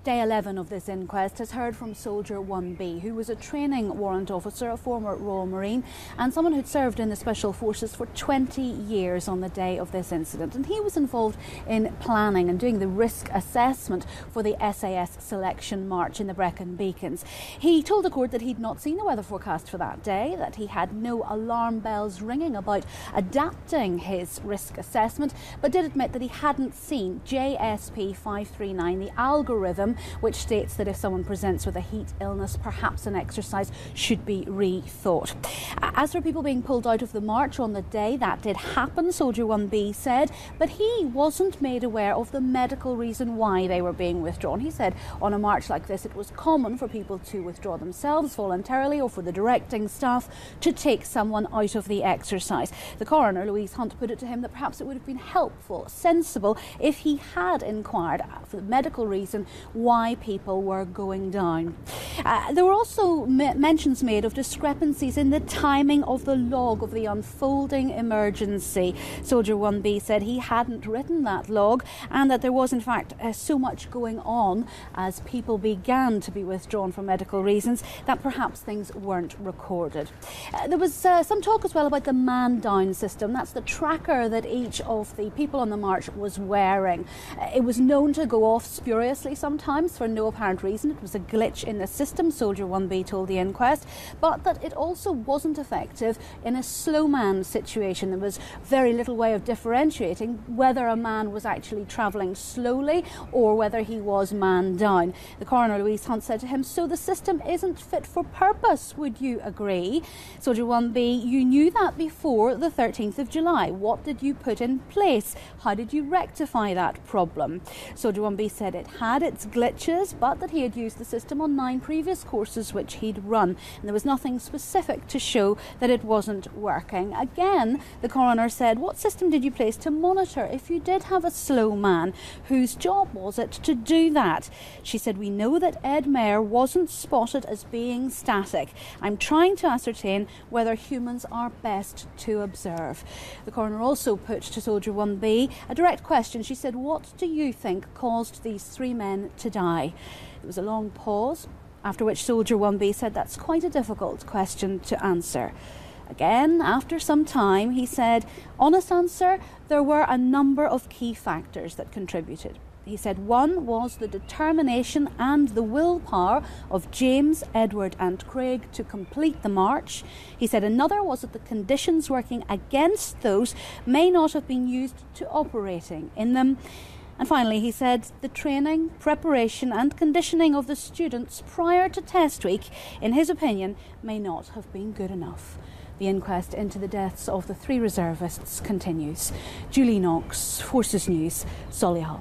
Day 11 of this inquest has heard from Soldier 1B, who was a training warrant officer, a former Royal Marine, and someone who'd served in the Special Forces for 20 years on the day of this incident. And he was involved in planning and doing the risk assessment for the SAS selection march in the Brecon Beacons. He told the court that he'd not seen the weather forecast for that day, that he had no alarm bells ringing about adapting his risk assessment, but did admit that he hadn't seen JSP 539, the algorithm which states that if someone presents with a heat illness, perhaps an exercise should be rethought. As for people being pulled out of the march on the day, that did happen, Soldier 1B said, but he wasn't made aware of the medical reason why they were being withdrawn. He said on a march like this, it was common for people to withdraw themselves voluntarily or for the directing staff to take someone out of the exercise. The coroner, Louise Hunt, put it to him that perhaps it would have been helpful, sensible, if he had inquired for the medical reason why people were going down. There were also mentions made of discrepancies in the timing of the log of the unfolding emergency. Soldier 1B said he hadn't written that log and that there was in fact so much going on as people began to be withdrawn for medical reasons that perhaps things weren't recorded. There was some talk as well about the man-down system. That's the tracker that each of the people on the march was wearing. It was known to go off spuriously sometimes for no apparent reason. It was a glitch in the system, Soldier 1B told the inquest, but that it also wasn't effective in a slow man situation. There was very little way of differentiating whether a man was actually travelling slowly or whether he was man down. The coroner, Louise Hunt, said to him, "So the system isn't fit for purpose, would you agree?" Soldier 1B, "You knew that before the 13th of July. What did you put in place? How did you rectify that problem?" Soldier 1B said it had its glitches, but that he had used the system on 9 previous courses which he'd run, and there was nothing specific to show that it wasn't working. Again, the coroner said, "What system did you place to monitor if you did have a slow man? Whose job was it to do that?" She said, "We know that Ed Maher wasn't spotted as being static. I'm trying to ascertain whether humans are best to observe." The coroner also put to Soldier 1B a direct question. She said, "What do you think caused these 3 men to die?" There was a long pause, after which Soldier 1B said that's quite a difficult question to answer. Again, after some time, he said, "Honest answer, there were a number of key factors that contributed." He said one was the determination and the willpower of James, Edward and Craig to complete the march. He said another was that the conditions working against those may not have been used to operating in them. And finally, he said the training, preparation and conditioning of the students prior to test week, in his opinion, may not have been good enough. The inquest into the deaths of the 3 reservists continues. Julie Knox, Forces News, Solihull.